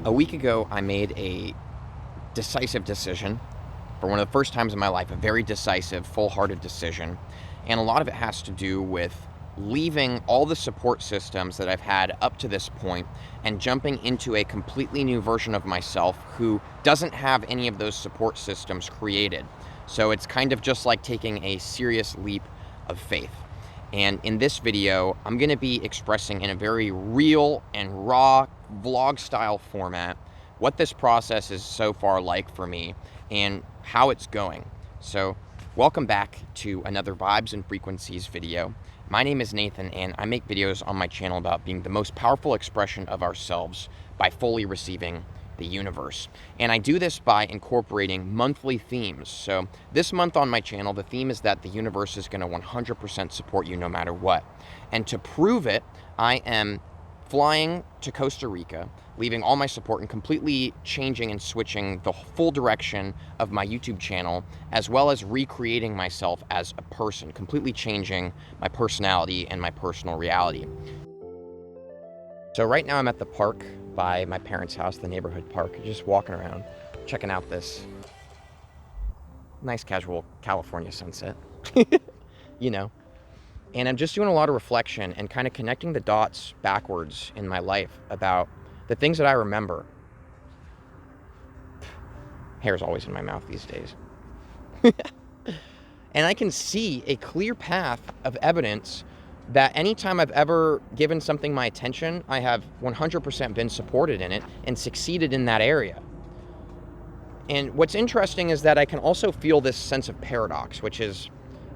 A week ago, I made a decisive decision for one of the first times in my life, a very decisive, full-hearted decision. And a lot of it has to do with leaving all the support systems that I've had up to this point and jumping into a completely new version of myself who doesn't have any of those support systems created. So it's kind of just like taking a serious leap of faith. And in this video, I'm going to be expressing in a very real and raw vlog style format what this process is so far like for me and how it's going. So welcome back to another Vibes and Frequencies video. My name is Nathan and I make videos on my channel about being the most powerful expression of ourselves by fully receiving the universe. And I do this by incorporating monthly themes. So this month on my channel, the theme is that the universe is going to 100% support you no matter what. And to prove it, I am flying to Costa Rica, leaving all my support and completely changing and switching the full direction of my YouTube channel, as well as recreating myself as a person, completely changing my personality and my personal reality. So right now I'm at the park by my parents' house, the neighborhood park, just walking around, checking out this nice casual California sunset, you know. And I'm just doing a lot of reflection and kind of connecting the dots backwards in my life about the things that I remember. Hair's always in my mouth these days. And I can see a clear path of evidence that anytime I've ever given something my attention, I have 100% been supported in it and succeeded in that area. And what's interesting is that I can also feel this sense of paradox, which is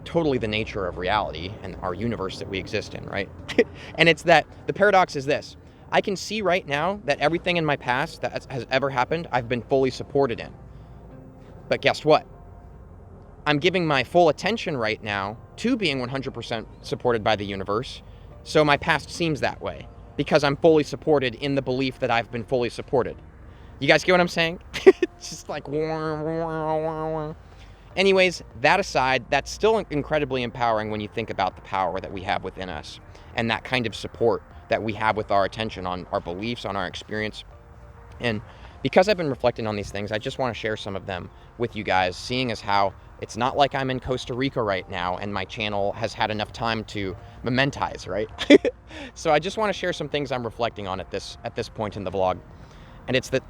totally the nature of reality and our universe that we exist in, right? And it's that the paradox is this. I can see right now that everything in my past that has ever happened, I've been fully supported in. But guess what? I'm giving my full attention right now to being 100% supported by the universe. So my past seems that way because I'm fully supported in the belief that I've been fully supported. You guys get what I'm saying? It's just like, anyways, that aside, that's still incredibly empowering when you think about the power that we have within us and that kind of support that we have with our attention on our beliefs, on our experience. And because I've been reflecting on these things, I just want to share some of them with you guys, seeing as how it's not like I'm in Costa Rica right now and my channel has had enough time to mementize, right? So I just want to share some things I'm reflecting on at this point in the vlog. And it's that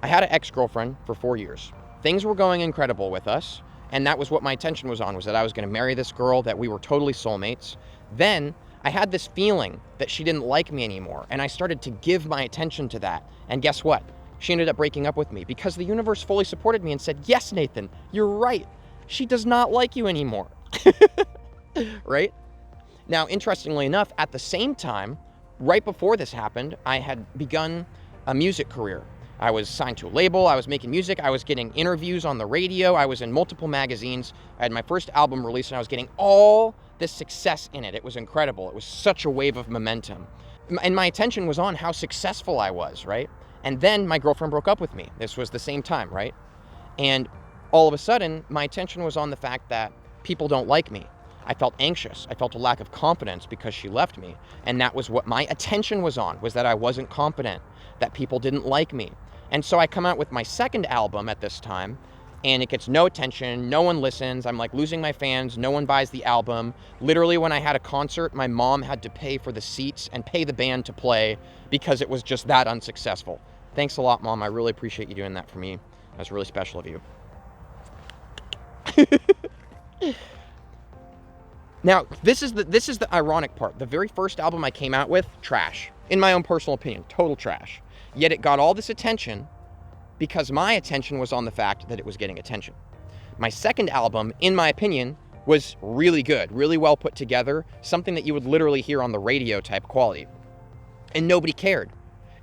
I had an ex-girlfriend for 4 years. Things were going incredible with us, and that was what my attention was on, was that I was going to marry this girl, that we were totally soulmates. Then I had this feeling that she didn't like me anymore, and I started to give my attention to that. And guess what? She ended up breaking up with me because the universe fully supported me and said, yes, Nathan, you're right. She does not like you anymore. Right? Now, interestingly enough, at the same time, right before this happened, I had begun a music career. I was signed to a label, I was making music, I was getting interviews on the radio, I was in multiple magazines, I had my first album released, and I was getting all this success in it. It was incredible. It was such a wave of momentum. And my attention was on how successful I was, right? And then my girlfriend broke up with me. This was the same time, right? And all of a sudden, my attention was on the fact that people don't like me. I felt anxious. I felt a lack of confidence because she left me. And that was what my attention was on, was that I wasn't confident, that people didn't like me. And so I come out with my second album at this time, and it gets no attention, no one listens, I'm like losing my fans, no one buys the album. Literally when I had a concert, my mom had to pay for the seats and pay the band to play because it was just that unsuccessful. Thanks a lot, Mom, I really appreciate you doing that for me. That was really special of you. Now, this is the ironic part. The very first album I came out with, trash. In my own personal opinion, total trash. Yet it got all this attention because my attention was on the fact that it was getting attention. My second album, in my opinion, was really good, really well put together, something that you would literally hear on the radio type quality. And nobody cared,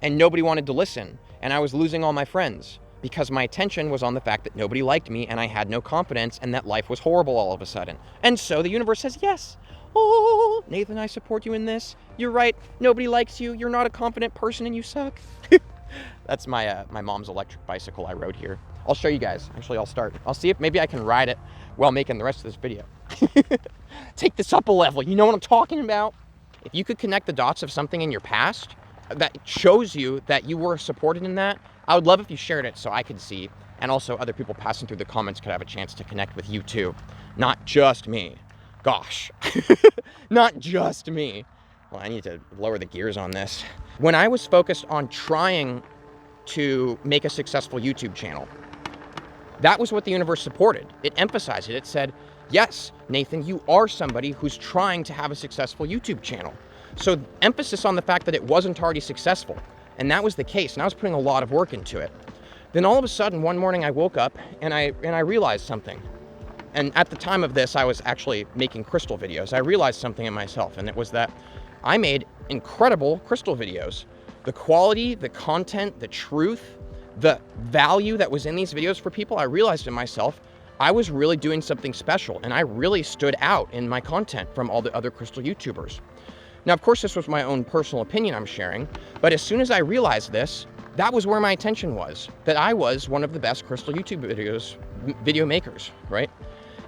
and nobody wanted to listen, and I was losing all my friends because my attention was on the fact that nobody liked me and I had no confidence and that life was horrible all of a sudden. And so the universe says, yes, oh, Nathan, I support you in this. You're right, nobody likes you, you're not a confident person and you suck. That's my mom's electric bicycle I rode here. I'll show you guys. Actually, I'll see if maybe I can ride it while making the rest of this video. Take this up a level. You know what I'm talking about? If you could connect the dots of something in your past that shows you that you were supported in that, I would love if you shared it so I could see, and also other people passing through the comments could have a chance to connect with you too. Not just me. Gosh. Not just me. Well, I need to lower the gears on this. When I was focused on trying to make a successful YouTube channel, that was what the universe supported. It emphasized it. It said, yes, Nathan, you are somebody who's trying to have a successful YouTube channel. So emphasis on the fact that it wasn't already successful. And that was the case. And I was putting a lot of work into it. Then all of a sudden, one morning I woke up and I realized something. And at the time of this, I was actually making crystal videos. I realized something in myself, and it was that I made incredible crystal videos. The quality, the content, the truth, the value that was in these videos for people, I realized in myself, I was really doing something special, and I really stood out in my content from all the other crystal YouTubers. Now, of course, this was my own personal opinion I'm sharing, but as soon as I realized this, that was where my attention was, that I was one of the best crystal YouTube video makers, right?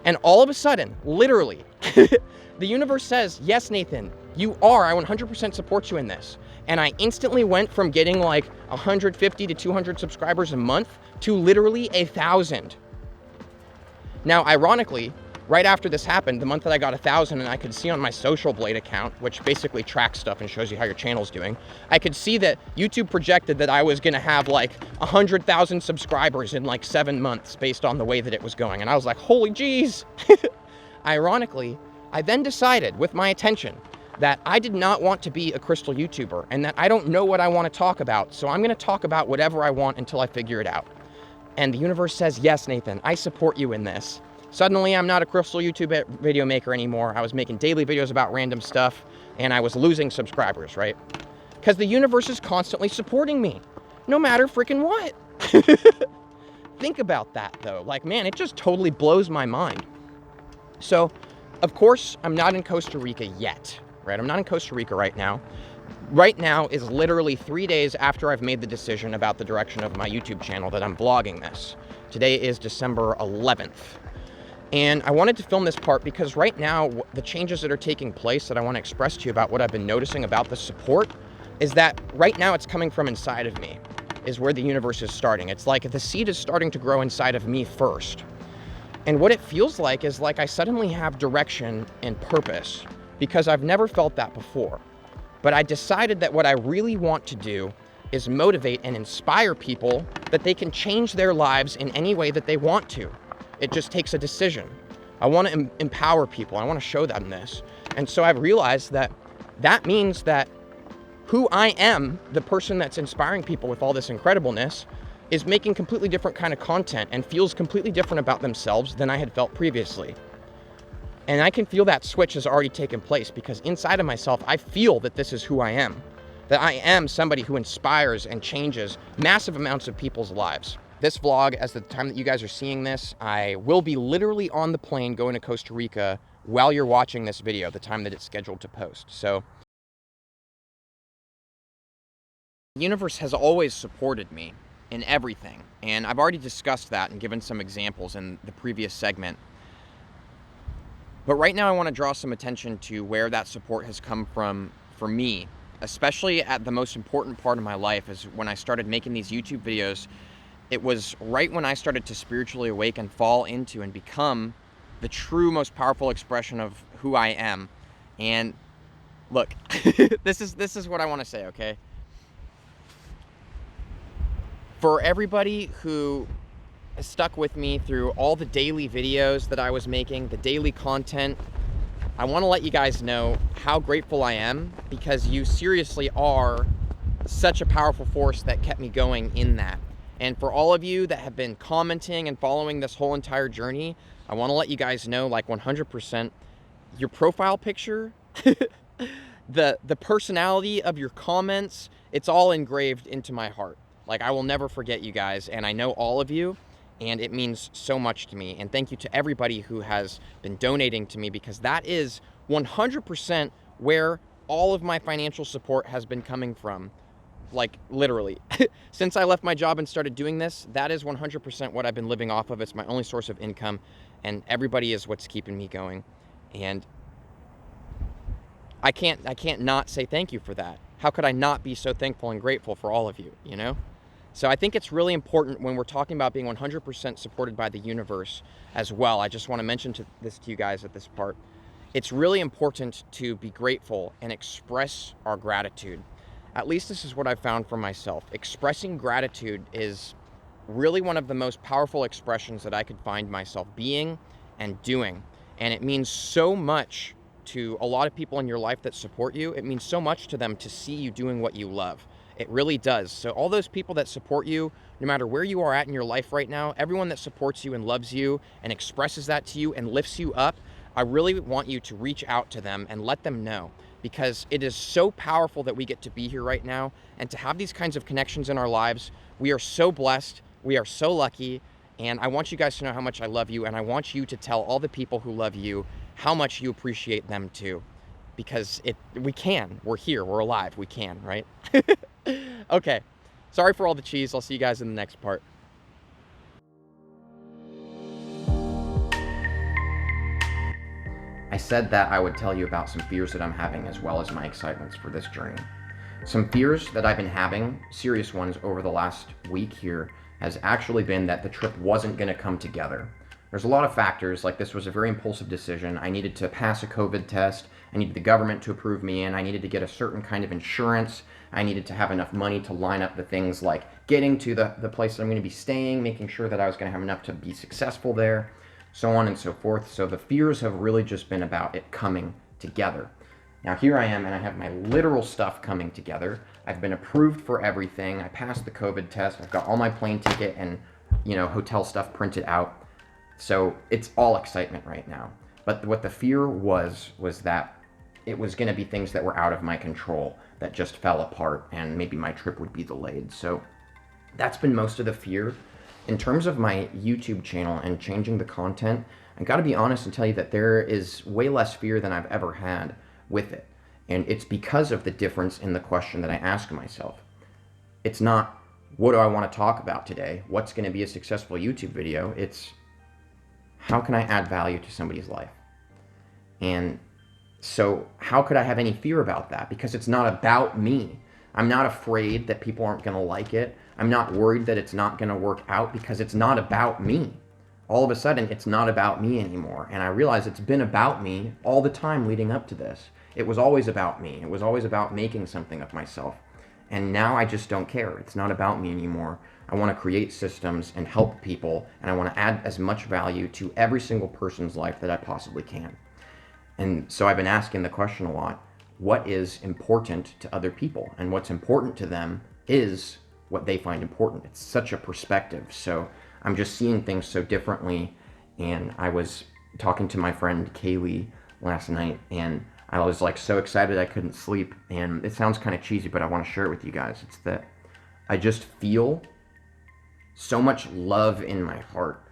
And all of a sudden, literally, the universe says, yes, Nathan, you are, I 100% support you in this. And I instantly went from getting like 150 to 200 subscribers a month to literally 1,000. Now, ironically, right after this happened, the month that I got 1,000 and I could see on my Social Blade account, which basically tracks stuff and shows you how your channel's doing, I could see that YouTube projected that I was gonna have like 100,000 subscribers in like 7 months based on the way that it was going. And I was like, holy jeez. Ironically, I then decided with my attention that I did not want to be a crystal YouTuber and that I don't know what I want to talk about. So I'm gonna talk about whatever I want until I figure it out. And the universe says, yes, Nathan, I support you in this. Suddenly, I'm not a crystal YouTube video maker anymore. I was making daily videos about random stuff, and I was losing subscribers, right? Because the universe is constantly supporting me, no matter freaking what. Think about that, though. Like, man, it just totally blows my mind. So, of course, I'm not in Costa Rica yet, right? I'm not in Costa Rica right now. Right now is literally 3 days after I've made the decision about the direction of my YouTube channel that I'm vlogging this. Today is December 11th. And I wanted to film this part because right now, the changes that are taking place that I want to express to you about what I've been noticing about the support is that right now it's coming from inside of me, is where the universe is starting. It's like the seed is starting to grow inside of me first. And what it feels like is like I suddenly have direction and purpose because I've never felt that before. But I decided that what I really want to do is motivate and inspire people that they can change their lives in any way that they want to. It just takes a decision. I want to empower people. I want to show them this. And so I've realized that that means that who I am, the person that's inspiring people with all this incredibleness, is making completely different kind of content and feels completely different about themselves than I had felt previously. And I can feel that switch has already taken place because inside of myself, I feel that this is who I am, that I am somebody who inspires and changes massive amounts of people's lives. This vlog, as the time that you guys are seeing this, I will be literally on the plane going to Costa Rica while you're watching this video, the time that it's scheduled to post. So the universe has always supported me in everything. And I've already discussed that and given some examples in the previous segment. But right now I want to draw some attention to where that support has come from for me, especially at the most important part of my life is when I started making these YouTube videos. It was right when I started to spiritually awake and fall into and become the true, most powerful expression of who I am. And look, this is what I want to say, okay? For everybody who has stuck with me through all the daily videos that I was making, the daily content, I want to let you guys know how grateful I am because you seriously are such a powerful force that kept me going in that. And for all of you that have been commenting and following this whole entire journey, I want to let you guys know, like 100%, your profile picture, the personality of your comments, it's all engraved into my heart. Like, I will never forget you guys, and I know all of you, and it means so much to me. And thank you to everybody who has been donating to me because that is 100% where all of my financial support has been coming from. Like, literally. Since I left my job and started doing this, that is 100% what I've been living off of. It's my only source of income, and everybody is what's keeping me going. And I can't not say thank you for that. how could I not be so thankful and grateful for all of you, you know? So I think it's really important when we're talking about being 100% supported by the universe as well. I just want to mention this to you guys at this part. It's really important to be grateful and express our gratitude. At least this is what I've found for myself. Expressing gratitude is really one of the most powerful expressions that I could find myself being and doing. And it means so much to a lot of people in your life that support you. It means so much to them to see you doing what you love. It really does. So all those people that support you, no matter where you are at in your life right now, everyone that supports you and loves you and expresses that to you and lifts you up, I really want you to reach out to them and let them know, because it is so powerful that we get to be here right now and to have these kinds of connections in our lives. We are so blessed. We are so lucky. And I want you guys to know how much I love you. And I want you to tell all the people who love you how much you appreciate them too, because we can. We're here. We're alive. We can, right? Okay. Sorry for all the cheese. I'll see you guys in the next part. I said that I would tell you about some fears that I'm having as well as my excitements for this journey. Some fears that I've been having, serious ones over the last week here, has actually been that the trip wasn't going to come together. There's a lot of factors, like this was a very impulsive decision. I needed to pass a COVID test. I needed the government to approve me in. I needed to get a certain kind of insurance. I needed to have enough money to line up the things like getting to the place that I'm going to be staying, making sure that I was going to have enough to be successful there, so on and so forth. So the fears have really just been about it coming together. Now here I am, and I have my literal stuff coming together. I've been approved for everything. I passed the COVID test. I've got all my plane ticket and, hotel stuff printed out. So it's all excitement right now. But what the fear was that it was going to be things that were out of my control that just fell apart, and maybe my trip would be delayed. So that's been most of the fear. In terms of my YouTube channel and changing the content, I got to be honest and tell you that there is way less fear than I've ever had with it. And it's because of the difference in the question that I ask myself. It's not, what do I want to talk about today? What's going to be a successful YouTube video? It's, how can I add value to somebody's life? And so how could I have any fear about that? Because it's not about me. I'm not afraid that people aren't going to like it. I'm not worried that it's not going to work out, because it's not about me. All of a sudden, it's not about me anymore. And I realize it's been about me all the time leading up to this. It was always about me. It was always about making something of myself. And now I just don't care. It's not about me anymore. I want to create systems and help people, and I want to add as much value to every single person's life that I possibly can. And so I've been asking the question a lot, what is important to other people? And what's important to them is what they find important. It's such a perspective. So I'm just seeing things so differently. And I was talking to my friend Kaylee last night, and I was like so excited I couldn't sleep. And it sounds kind of cheesy, but I want to share it with you guys. It's that I just feel so much love in my heart,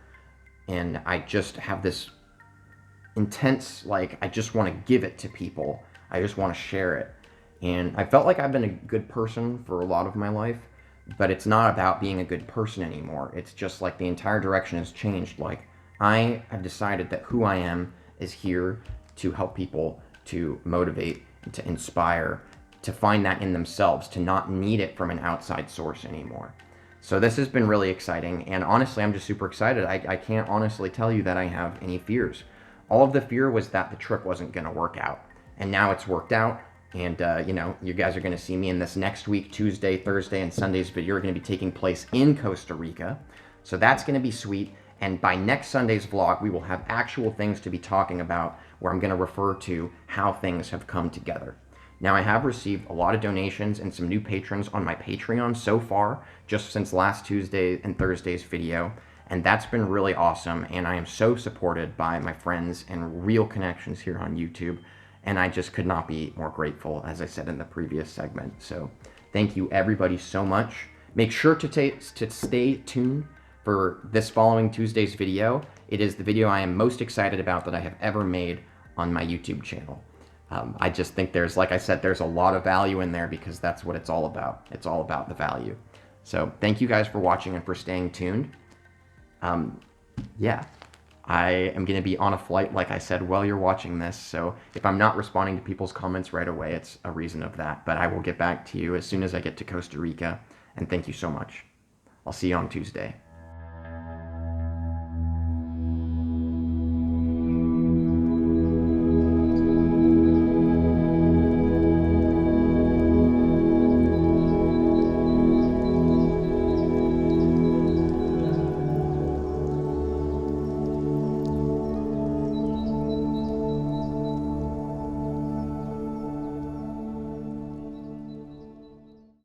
and I just have this intense, I just want to give it to people. I just want to share it. And I felt like I've been a good person for a lot of my life, but it's not about being a good person anymore. It's just like the entire direction has changed. I have decided that who I am is here to help people, to motivate, to inspire, to find that in themselves, to not need it from an outside source anymore. So this has been really exciting, and honestly, I'm just super excited. I can't honestly tell you that I have any fears. All of the fear was that the trip wasn't going to work out, and now it's worked out. And, you guys are going to see me in this next week, Tuesday, Thursday, and Sunday's video are going to be taking place in Costa Rica. So that's going to be sweet. And by next Sunday's vlog, we will have actual things to be talking about, where I'm going to refer to how things have come together. Now, I have received a lot of donations and some new patrons on my Patreon so far, just since last Tuesday and Thursday's video. And that's been really awesome. And I am so supported by my friends and real connections here on YouTube. And I just could not be more grateful, as I said in the previous segment. So thank you everybody so much. Make sure to stay tuned for this following Tuesday's video. It is the video I am most excited about that I have ever made on my YouTube channel. I just think there's, like I said, there's a lot of value in there, because that's what it's all about. It's all about the value. So thank you guys for watching and for staying tuned. Yeah, I am going to be on a flight, like I said, while you're watching this. So if I'm not responding to people's comments right away, it's a reason of that. But I will get back to you as soon as I get to Costa Rica. And thank you so much. I'll see you on Tuesday.